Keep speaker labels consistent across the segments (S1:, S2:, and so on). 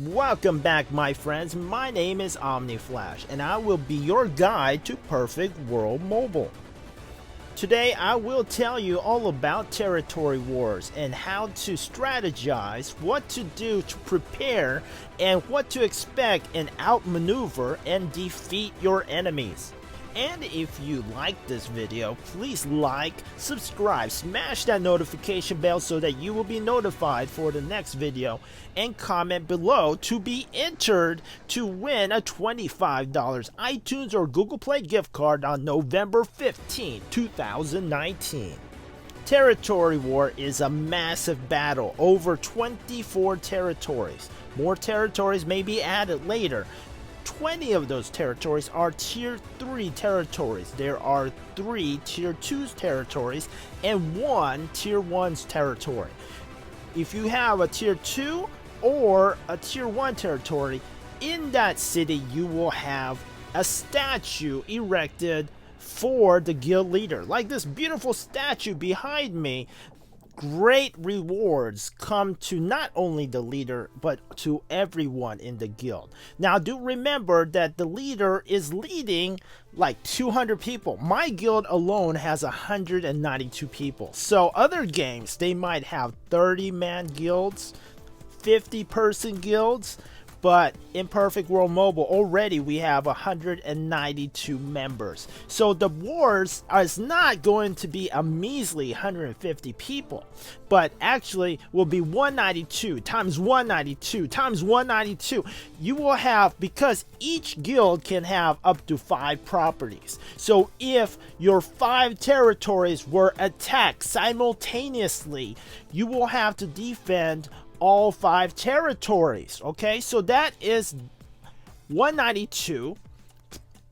S1: Welcome back, my friends. My name is Omni Flash, and I will be your guide to Perfect World Mobile. Today, I will tell you all about territory wars and how to strategize, what to do to prepare, and what to expect and outmaneuver and defeat your enemies. And if you like this video, please like, subscribe, smash that notification bell so that you will be notified for the next video, and comment below to be entered to win a $25 iTunes or Google Play gift card on November 15, 2019. Territory war is a massive battle over 24 territories. More territories may be added later. 20 of those territories are Tier 3 territories. There are 3 Tier 2's territories and 1 Tier 1's territory. If you have a Tier 2 or a Tier 1 territory, in that city you will have a statue erected for the guild leader. Like this beautiful statue behind me. Great rewards come to not only the leader but to everyone in the guild. Now do remember that the leader is leading like 200 people. My guild alone has 192 people. So other games, they might have 30-man guilds, 50-person guilds, but in Perfect World Mobile already we have 192 members. So the wars is not going to be a measly 150 people, but actually will be 192 times 192 times 192. You will have, because each guild can have up to 5 properties. So if your 5 territories were attacked simultaneously, you will have to defend all 5 territories. Okay, so that is 192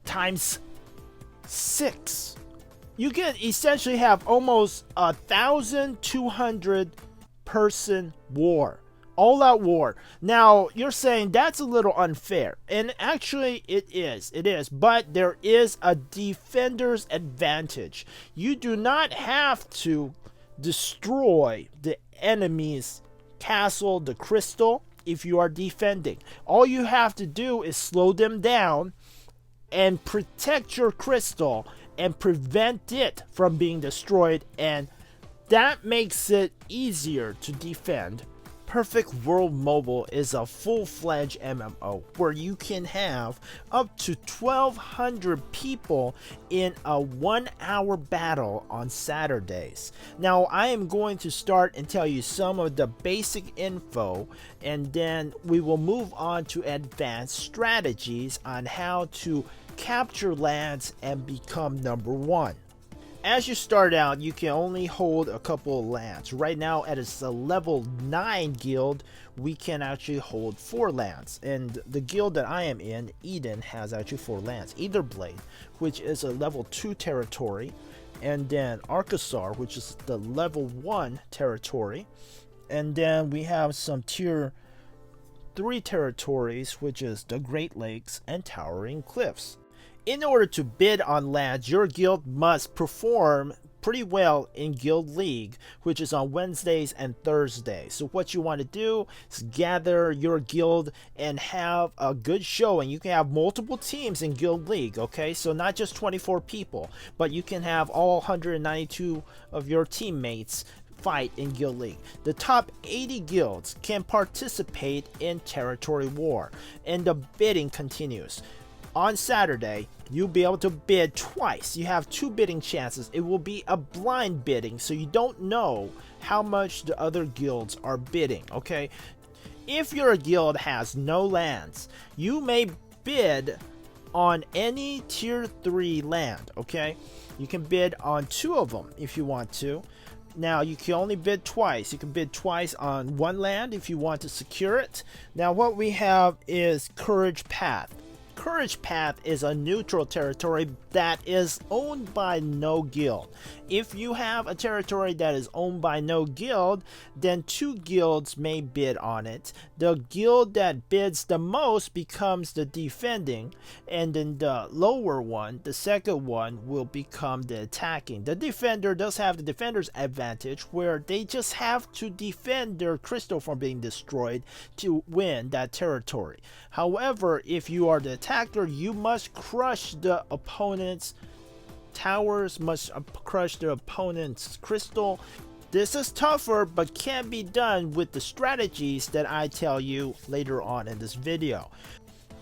S1: times 6. You can essentially have almost 1,200 person war, all out war. Now you're saying that's a little unfair, and actually it is, but there is a defender's advantage. You do not have to destroy the enemy's castle, the crystal, if you are defending. All you have to do is slow them down and protect your crystal and prevent it from being destroyed, and that makes it easier to defend. Perfect World Mobile is a full-fledged MMO where you can have up to 1,200 people in a 1-hour battle on Saturdays. Now I am going to start and tell you some of the basic info, and then we will move on to advanced strategies on how to capture lands and become number 1. As you start out, you can only hold a couple of lands. Right now, at a level 9 guild, we can actually hold 4 lands. And the guild that I am in, Eden, has actually 4 lands. Etherblade, which is a level 2 territory. And then Arkansas, which is the level 1 territory. And then we have some tier 3 territories, which is the Great Lakes and Towering Cliffs. In order to bid on lands, your guild must perform pretty well in Guild League, which is on Wednesdays and Thursdays. So what you want to do is gather your guild and have a good showing. You can have multiple teams in Guild League, okay? So not just 24 people, but you can have all 192 of your teammates fight in Guild League. The top 80 guilds can participate in territory war, and the bidding continues. On Saturday, you'll be able to bid twice. You have 2 bidding chances. It will be a blind bidding, so you don't know how much the other guilds are bidding, okay? If your guild has no lands, you may bid on any tier 3 land, okay? You can bid on 2 of them if you want to. Now you can only bid twice. You can bid twice on 1 land if you want to secure it. Now what we have is Courage Path. Courage Path is a neutral territory that is owned by no guild. If you have a territory that is owned by no guild, then 2 guilds may bid on it. The guild that bids the most becomes the defending, and then the lower one, the second one, will become the attacking. The defender does have the defender's advantage, where they just have to defend their crystal from being destroyed to win that territory. However, if you are the attacker, you must crush the opponent's towers, must crush the opponent's crystal. This is tougher, but can be done with the strategies that I tell you later on in this video.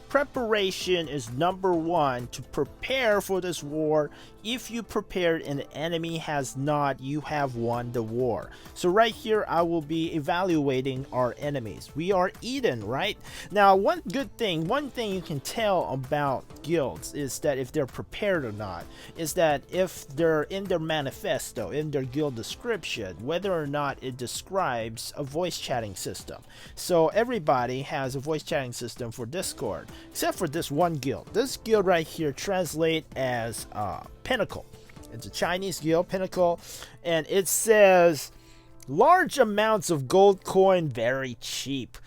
S1: Preparation is number 1 to prepare for this war. If you prepared and the enemy has not, you have won the war. So right here I will be evaluating our enemies. We are Eden, right? Now one thing you can tell about guilds is that if they're prepared or not, is that if they're in their manifesto, in their guild description, whether or not it describes a voice chatting system. So everybody has a voice chatting system for Discord, except for this one guild. This guild right here translates as Pinnacle. It's a Chinese guild, Pinnacle, and it says large amounts of gold coin, very cheap.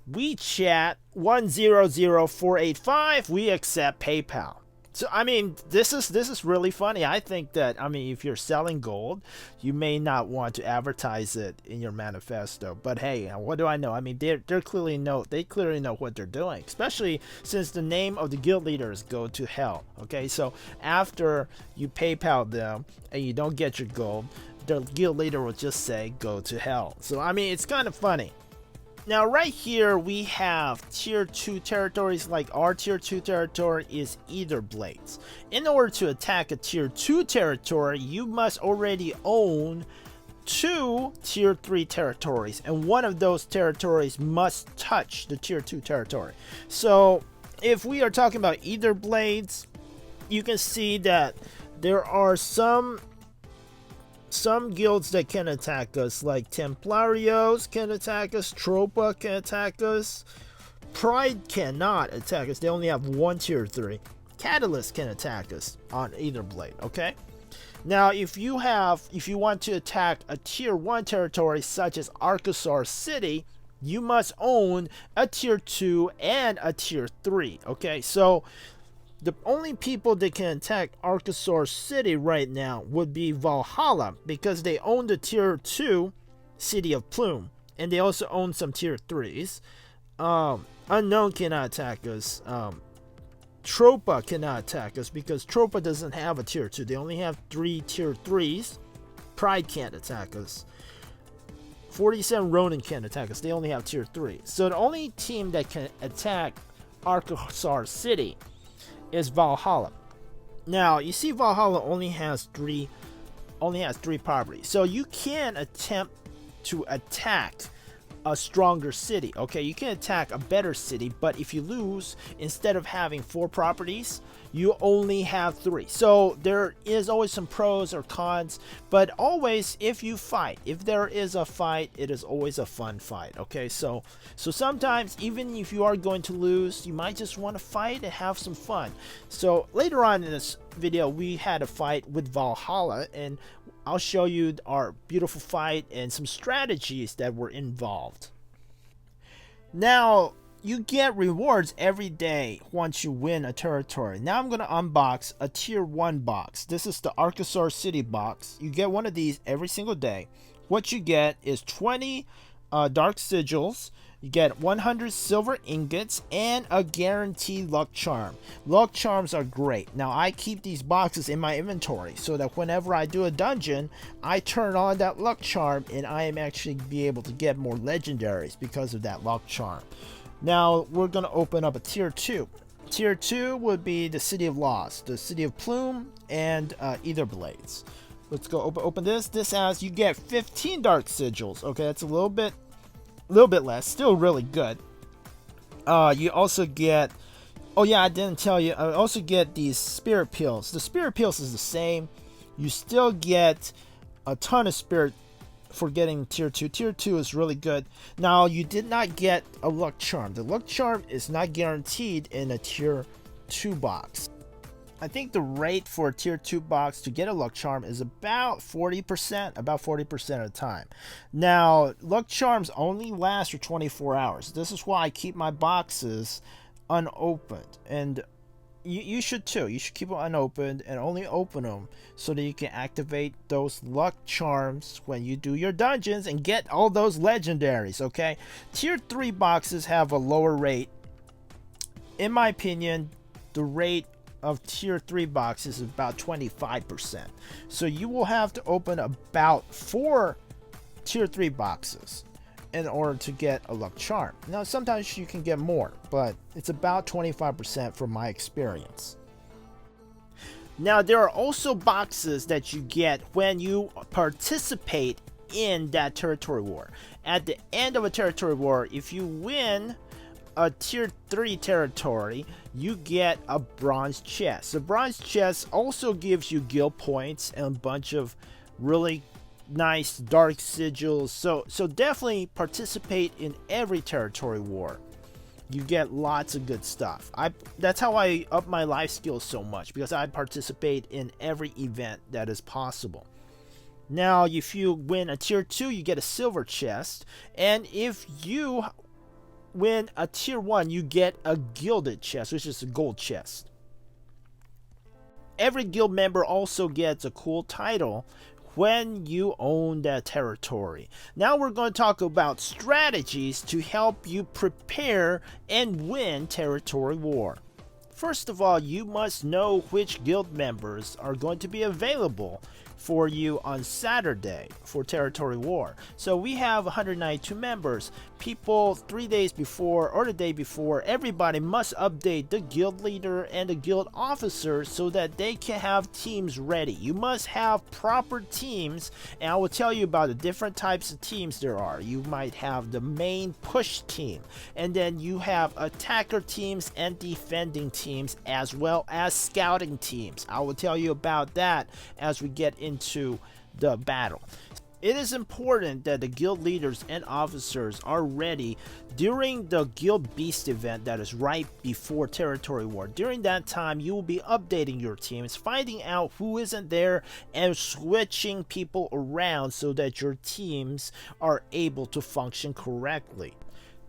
S1: We chat 100485. We accept PayPal. So I mean, this is really funny. I think that, I mean, if you're selling gold, you may not want to advertise it in your manifesto. But hey, what do I know? I mean, they clearly know what they're doing. Especially since the name of the guild leader is Go to Hell. Okay, so after you PayPal them and you don't get your gold, the guild leader will just say Go to Hell. So I mean, it's kind of funny. Now right here we have tier 2 territories. Like our tier 2 territory is Ether Blades. In order to attack a tier 2 territory, you must already own 2 tier 3 territories, and one of those territories must touch the tier 2 territory. So if we are talking about Ether Blades, you can see that there are some guilds that can attack us, like Templarios can attack us, Tropa can attack us, Pride cannot attack us, they only have 1 tier 3. Catalyst can attack us on either blade, okay? Now if you want to attack a tier 1 territory such as Arkansas City, you must own a tier 2 and a tier 3, okay? So the only people that can attack Arkansas City right now would be Valhalla, because they own the tier 2 City of Plume, and they also own some tier 3s. Unknown cannot attack us. Tropa cannot attack us because Tropa doesn't have a tier 2. They only have 3 tier 3s. Pride can't attack us. 47 Ronin can't attack us. They only have tier 3. So the only team that can attack Arkansas City is Valhalla. Now you see Valhalla only has three properties, so you can attempt to attack a stronger city. Okay, you can attack a better city, but if you lose, instead of having 4 properties, you only have 3. So there is always some pros or cons, but always if there is a fight, it is always a fun fight. Okay, so sometimes even if you are going to lose, you might just want to fight and have some fun. So later on in this video, we had a fight with Valhalla, and I'll show you our beautiful fight and some strategies that were involved. Now you get rewards every day once you win a territory. Now I'm going to unbox a tier 1 box. This is the Arkansas City box. You get one of these every single day. What you get is 20 dark sigils. You get 100 silver ingots and a guaranteed luck charm. Luck charms are great. Now I keep these boxes in my inventory so that whenever I do a dungeon, I turn on that luck charm and I am actually be able to get more legendaries because of that luck charm. Now we're going to open up a tier 2. Tier 2 would be the City of Lost, the City of Plume, and Ether Blades. Let's go open this. This has, you get 15 dark sigils. Okay, that's a little bit less, still really good. You also get, oh yeah, I didn't tell you, I also get these spirit pills. The spirit pills is the same. You still get a ton of spirit for getting tier 2. Tier 2 is really good. Now you did not get a luck charm. The luck charm is not guaranteed in a tier 2 box. I think the rate for a tier 2 box to get a luck charm is about 40%, about 40% of the time. Now, luck charms only last for 24 hours. This is why I keep my boxes unopened, and you should too. You should keep them unopened and only open them so that you can activate those luck charms when you do your dungeons and get all those legendaries, okay? Tier 3 boxes have a lower rate. In my opinion, the rate of tier 3 boxes is about 25%. So you will have to open about 4 tier 3 boxes in order to get a luck charm. Now sometimes you can get more, but it's about 25% from my experience. Now there are also boxes that you get when you participate in that territory war. At the end of a territory war, if you win a tier 3 territory, you get a bronze chest. The bronze chest also gives you guild points and a bunch of really nice dark sigils. So definitely participate in every territory war. You get lots of good stuff. That's how I up my life skills so much, because I participate in every event that is possible. Now if you win a tier 2, you get a silver chest, and if you win a tier 1, you get a gilded chest, which is a gold chest. Every guild member also gets a cool title when you own that territory. Now we're going to talk about strategies to help you prepare and win territory war. First of all, you must know which guild members are going to be available for you on Saturday for territory war. So we have 192 members. People 3 days before or the day before, everybody must update the guild leader and the guild officer so that they can have teams ready. You must have proper teams, and I will tell you about the different types of teams there are. You might have the main push team, and then you have attacker teams and defending teams, as well as scouting teams. I will tell you about that as we get into the battle. It is important that the guild leaders and officers are ready during the Guild Beast event that is right before territory war. During that time, you will be updating your teams, finding out who isn't there, and switching people around so that your teams are able to function correctly.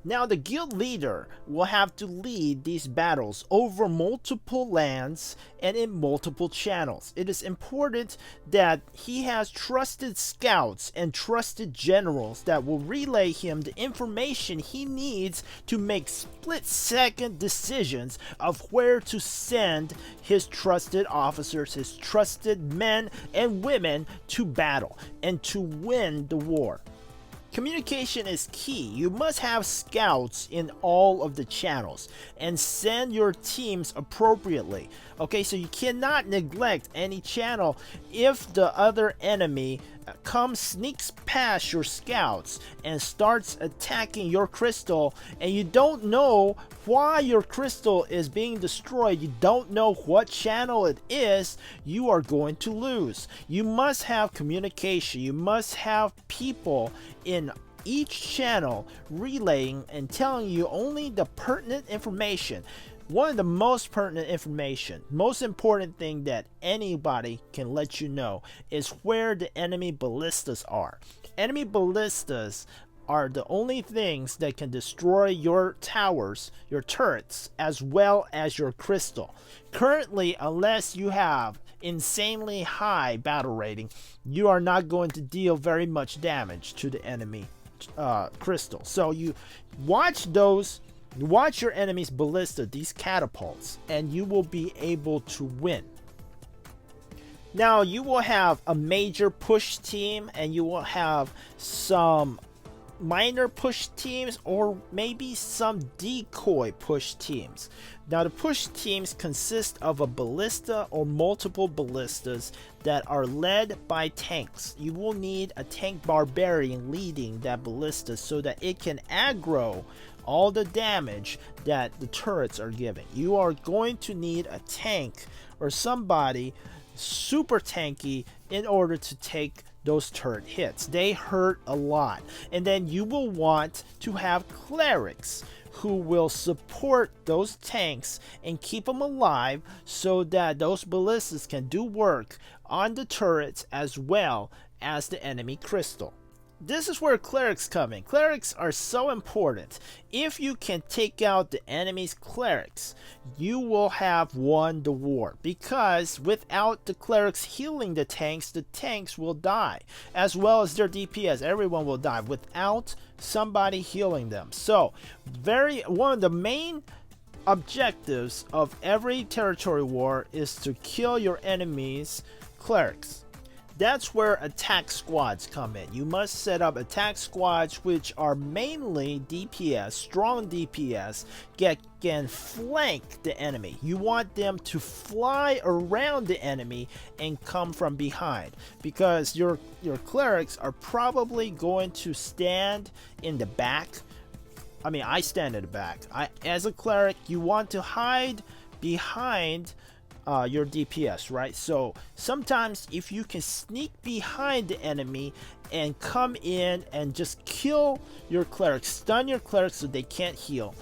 S1: Now the guild leader will have to lead these battles over multiple lands and in multiple channels. It is important that he has trusted scouts and trusted generals that will relay him the information he needs to make split-second decisions of where to send his trusted officers, his trusted men and women to battle and to win the war. Communication is key. You must have scouts in all of the channels and send your teams appropriately. Okay, so you cannot neglect any channel. If the other enemy sneaks past your scouts and starts attacking your crystal, and you don't know why your crystal is being destroyed, you don't know what channel it is, you are going to lose. You must have communication. You must have people in each channel relaying and telling you only the pertinent information. One of the most pertinent information, most important thing that anybody can let you know is where the enemy ballistas are. Enemy ballistas are the only things that can destroy your towers, your turrets, as well as your crystal. Currently, unless you have insanely high battle rating, you are not going to deal very much damage to the enemy crystal. So you watch your enemy's ballista, these catapults, and you will be able to win. Now you will have a major push team, and you will have some minor push teams, or maybe some decoy push teams. Now the push teams consist of a ballista or multiple ballistas that are led by tanks. You will need a tank barbarian leading that ballista so that it can aggro all the damage that the turrets are giving. You are going to need a tank or somebody super tanky in order to take those turret hits. They hurt a lot. And then you will want to have clerics who will support those tanks and keep them alive so that those ballistas can do work on the turrets as well as the enemy crystal. This is where clerics come in. Clerics are so important. If you can take out the enemy's clerics, you will have won the war, because without the clerics healing the tanks will die, as well as their DPS. Everyone will die without somebody healing them. So one of the main objectives of every territory war is to kill your enemy's clerics. That's where attack squads come in. You must set up attack squads, which are mainly DPS, strong DPS, can flank the enemy. You want them to fly around the enemy and come from behind, because your clerics are probably going to stand in the back. I mean, I stand in the back. As a cleric, you want to hide behind your DPS, right? So sometimes if you can sneak behind the enemy and come in and just kill your clerics, stun your clerics so they can't heal,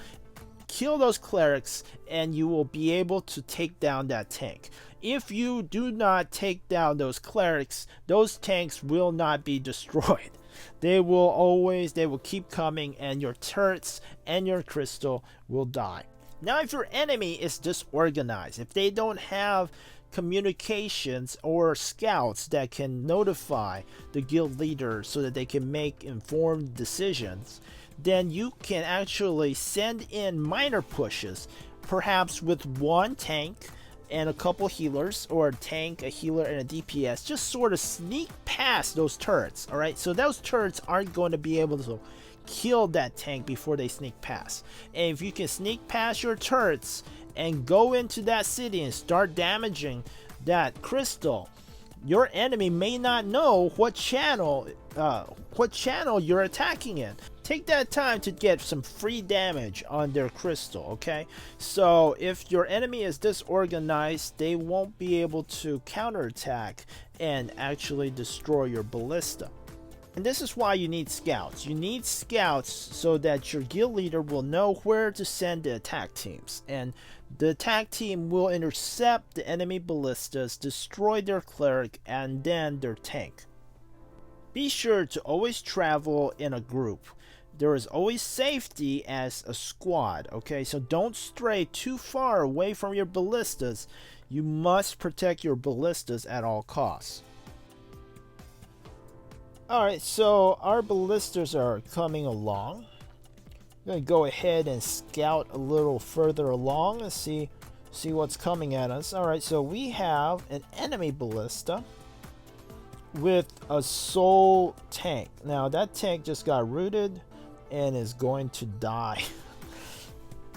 S1: kill those clerics, and you will be able to take down that tank. If you do not take down those clerics, those tanks will not be destroyed. They will keep coming, and your turrets and your crystal will die. Now, if your enemy is disorganized, if they don't have communications or scouts that can notify the guild leader so that they can make informed decisions, then you can actually send in minor pushes, perhaps with one tank and a couple healers, or a tank, a healer, and a DPS, just sort of sneak past those turrets. All right, so those turrets aren't going to be able to kill that tank before they sneak past. And if you can sneak past your turrets and go into that city and start damaging that crystal, your enemy may not know what channel you're attacking in. Take that time to get some free damage on their crystal, okay? So if your enemy is disorganized, they won't be able to counterattack and actually destroy your ballista. And this is why you need scouts. You need scouts so that your guild leader will know where to send the attack teams. And the attack team will intercept the enemy ballistas, destroy their cleric, and then their tank. Be sure to always travel in a group. There is always safety as a squad, okay? So don't stray too far away from your ballistas. You must protect your ballistas at all costs. Alright, so our ballistas are coming along. I'm going to go ahead and scout a little further along and see what's coming at us. Alright, so we have an enemy ballista with a soul tank. Now that tank just got rooted and is going to die.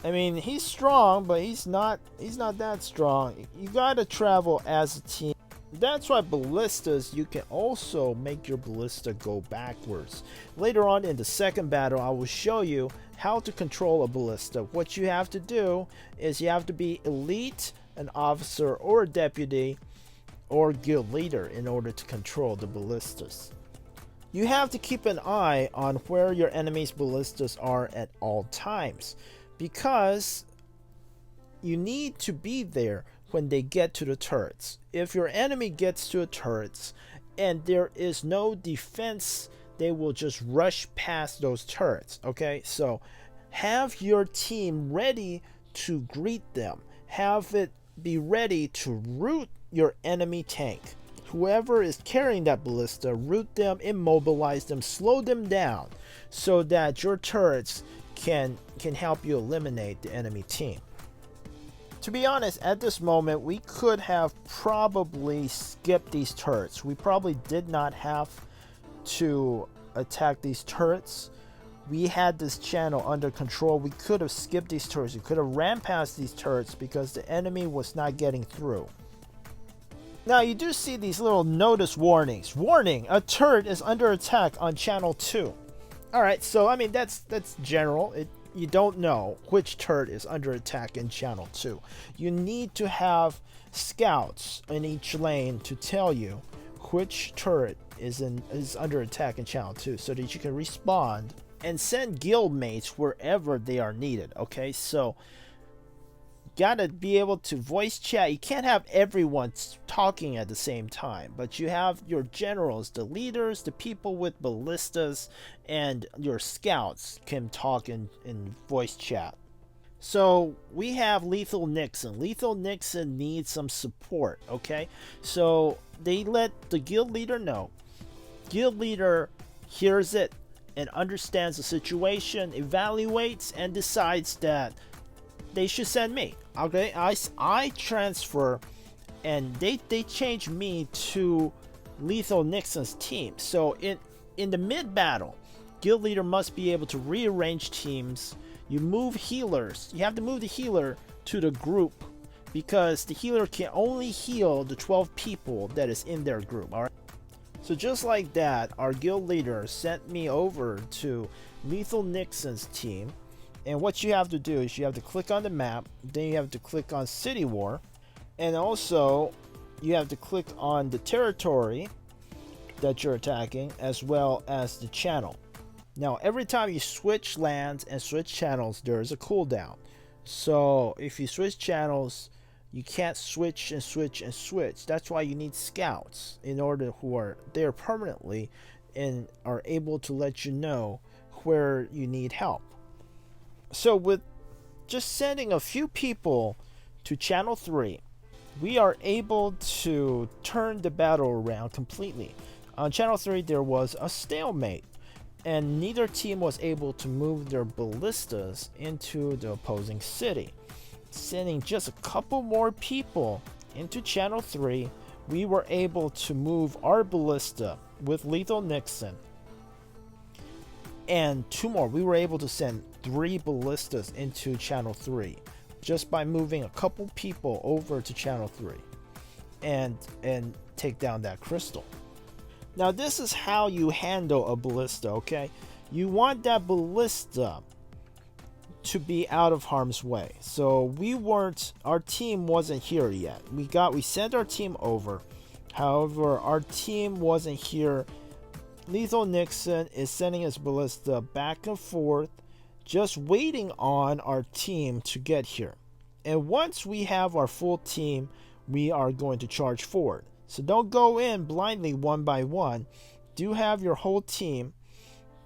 S1: I mean, he's strong, but he's not that strong. You gotta travel as a team. That's why ballistas, you can also make your ballista go backwards. Later on in the second battle, I will show you how to control a ballista. What you have to do is you have to be elite, an officer, or a deputy, or guild leader in order to control the ballistas. You have to keep an eye on where your enemy's ballistas are at all times, because you need to be there when they get to the turrets. If your enemy gets to the turrets and there is no defense, they will just rush past those turrets, okay? So have your team ready to greet them. Have it be ready to root your enemy tank. Whoever is carrying that ballista, root them, immobilize them, slow them down so that your turrets can help you eliminate the enemy team. To be honest, at this moment, we could have probably skipped these turrets. We probably did not have to attack these turrets. We had this channel under control. We could have skipped these turrets. We could have ran past these turrets because the enemy was not getting through. Now, you do see these little notice warnings. Warning, a turret is under attack on channel 2. Alright, so I mean, that's general. You don't know which turret is under attack in channel 2. You need to have scouts in each lane to tell you which turret is under attack in channel 2 so that you can respond and send guild mates wherever they are needed. Okay, so gotta be able to voice chat. You can't have everyone talking at the same time, but you have your generals, the leaders, the people with ballistas, and your scouts can talk in voice chat. So we have Lethal Nixon. Lethal Nixon needs some support, okay? So they let the guild leader know. Guild leader hears it and understands the situation, evaluates, and decides that they should send me. Okay, I transfer, and they change me to Lethal Nixon's team. So in the mid battle, guild leader must be able to rearrange teams. You move healers. You have to move the healer to the group because the healer can only heal the 12 people that is in their group. All right. So just like that, our guild leader sent me over to Lethal Nixon's team. And what you have to do is you have to click on the map, then you have to click on City War, and also you have to click on the territory that you're attacking as well as the channel. Now every time you switch lands and switch channels, there is a cooldown. So if you switch channels, you can't switch and switch and switch. That's why you need scouts in order who are there permanently and are able to let you know where you need help. So with just sending a few people to channel 3, we are able to turn the battle around completely. On channel 3 there was a stalemate, and neither team was able to move their ballistas into the opposing city. Sending just a couple more people into channel 3, we were able to move our ballista with Lethal Nixon, and 2 more. We were able to send 3 ballistas into channel 3 just by moving a couple people over to channel 3 and take down that crystal. Now this is how you handle a ballista, okay? You want that ballista to be out of harm's way. So our team wasn't here yet. We sent our team over. However, our team wasn't here. Lethal Nixon is sending his ballista back and forth, just waiting on our team to get here. And once we have our full team, we are going to charge forward. So don't go in blindly one by one. Do have your whole team.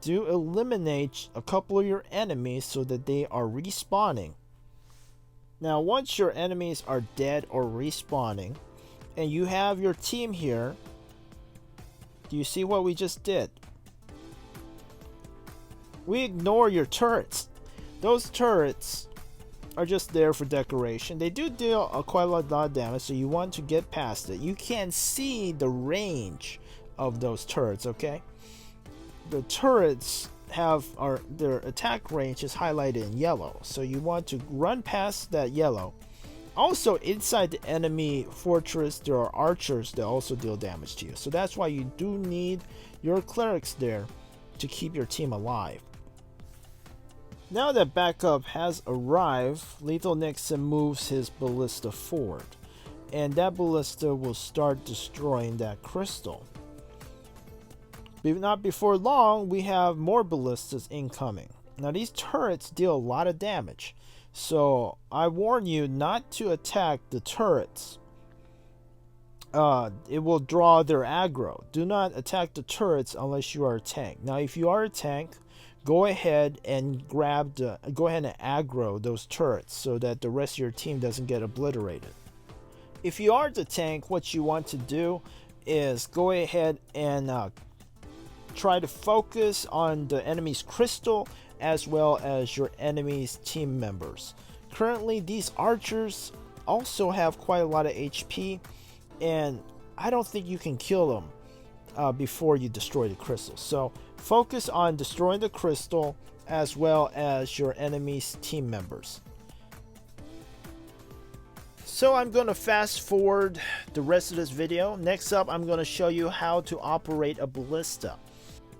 S1: Do eliminate a couple of your enemies so that they are respawning. Now once your enemies are dead or respawning, and you have your team here, do you see what we just did? We ignore your turrets. Those turrets are just there for decoration. They do deal quite a lot of damage, so you want to get past it. You can see the range of those turrets, okay? The turrets have their attack range is highlighted in yellow, so you want to run past that yellow. Also, inside the enemy fortress, there are archers that also deal damage to you. So that's why you do need your clerics there to keep your team alive. Now that backup has arrived, Lethal Nixon moves his ballista forward, and that ballista will start destroying that crystal. Not before long, we have more ballistas incoming. Now these turrets deal a lot of damage, so I warn you not to attack the turrets. It will draw their aggro. Do not attack the turrets unless you are a tank. Now if you are a tank, go ahead and aggro those turrets so that the rest of your team doesn't get obliterated. If you are the tank, what you want to do is go ahead and try to focus on the enemy's crystal as well as your enemy's team members. Currently, these archers also have quite a lot of HP, and I don't think you can kill them before you destroy the crystal. So focus on destroying the crystal as well as your enemy's team members. So I'm going to fast forward the rest of this video. Next up, I'm going to show you how to operate a ballista.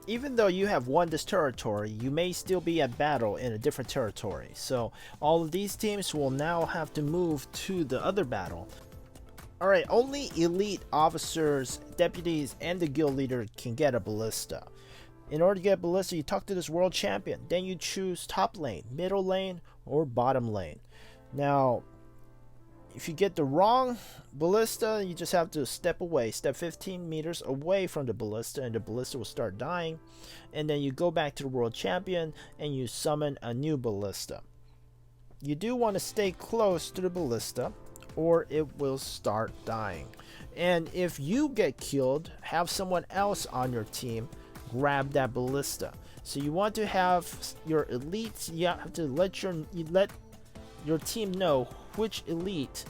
S1: Even though you have won this territory, you may still be at battle in a different territory. So all of these teams will now have to move to the other battle. Alright, only elite officers, deputies, and the guild leader can get a ballista. In order to get ballista, you talk to this world champion. Then you choose top lane, middle lane, or bottom lane. Now, if you get the wrong ballista, you just have to step away, step 15 meters away from the ballista, and the ballista will start dying. And then you go back to the world champion and you summon a new ballista. You do want to stay close to the ballista or it will start dying. And if you get killed, have someone else on your team grab that ballista. So you want to have your elites, you have to let your team know which elite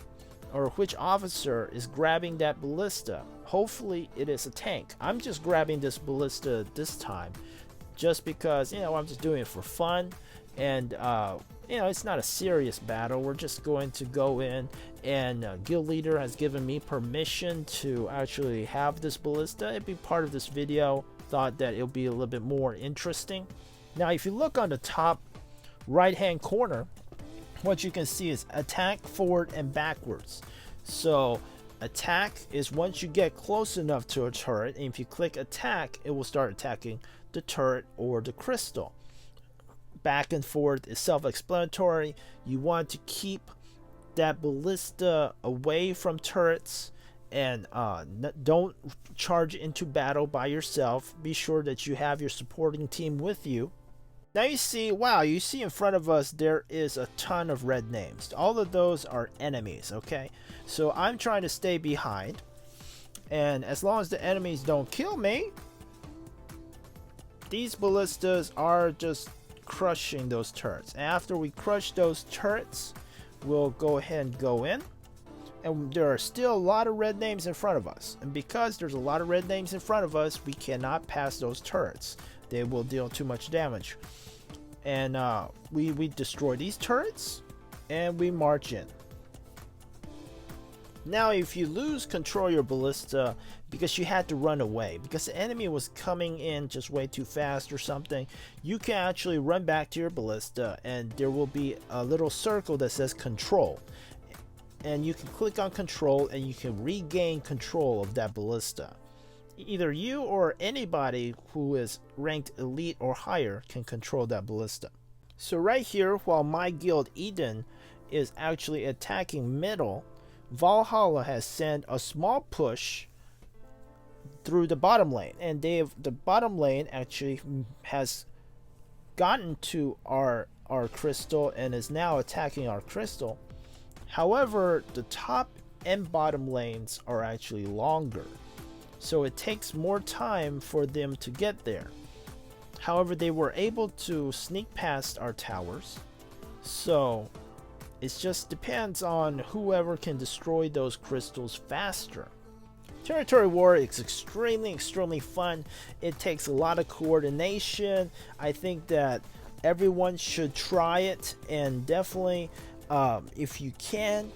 S1: or which officer is grabbing that ballista. Hopefully it is a tank. I'm just grabbing this ballista this time just because, you know, I'm just doing it for fun. And you know, it's not a serious battle. We're just going to go in, and guild leader has given me permission to actually have this ballista. It'd be part of this video. Thought that it'll be a little bit more interesting. Now if you look on the top right hand corner, what you can see is attack, forward, and backwards. So attack is once you get close enough to a turret, and if you click attack, it will start attacking the turret or the crystal. Back and forth is self-explanatory. You want to keep that ballista away from turrets, and don't charge into battle by yourself. Be sure that you have your supporting team with you. Now you see, wow, you see in front of us there is a ton of red names. All of those are enemies, okay? So I'm trying to stay behind, and as long as the enemies don't kill me, these ballistas are just crushing those turrets. After we crush those turrets, we'll go ahead and go in, and there are still a lot of red names in front of us, and because there's a lot of red names in front of us, we cannot pass those turrets. They will deal too much damage. And we destroy these turrets and we march in. Now if you lose control of your ballista because you had to run away, because the enemy was coming in just way too fast or something, you can actually run back to your ballista, and there will be a little circle that says control, and you can click on control and you can regain control of that ballista. Either you or anybody who is ranked elite or higher can control that ballista. So right here, while my guild Eden is actually attacking middle, Valhalla has sent a small push through the bottom lane, and the bottom lane actually has gotten to our crystal and is now attacking our crystal. However, the top and bottom lanes are actually longer, so it takes more time for them to get there. However, they were able to sneak past our towers, so it just depends on whoever can destroy those crystals faster. Territory War is extremely fun. It takes a lot of coordination. I think that everyone should try it, and definitely if you can,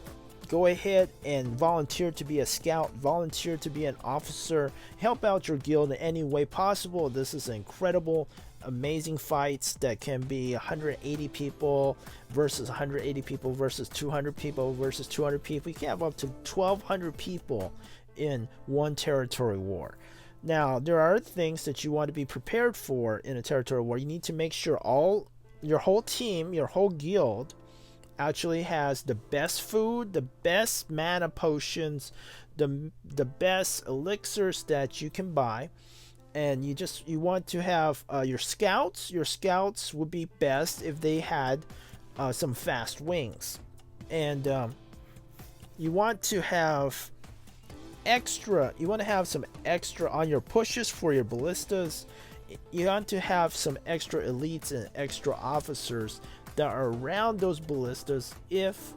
S1: go ahead and volunteer to be a scout, volunteer to be an officer, help out your guild in any way possible. This is incredible, amazing fights that can be 180 people versus 180 people versus 200 people versus 200 people. You can have up to 1,200 people in one territory war. Now, there are things that you want to be prepared for in a territory war. You need to make sure your whole team, your whole guild actually has the best food, the best mana potions, the best elixirs that you can buy. And you want to have your scouts. Your scouts would be best if they had some fast wings, and you want to have some extra on your pushes for your ballistas. You want to have some extra elites and extra officers that are around those ballistas. If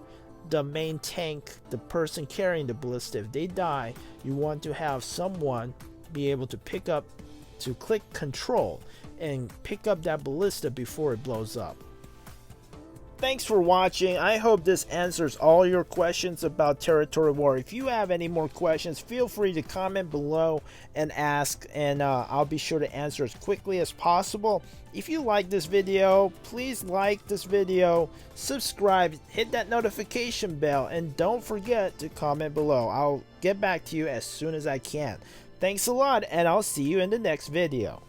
S1: the main tank, the person carrying the ballista, if they die, you want to have someone be able to click control and pick up that ballista before it blows up. Thanks for watching. I hope this answers all your questions about Territory War. If you have any more questions, feel free to comment below and ask, and I'll be sure to answer as quickly as possible. If you like this video, please like this video, subscribe, hit that notification bell, and don't forget to comment below. I'll get back to you as soon as I can. Thanks a lot, and I'll see you in the next video.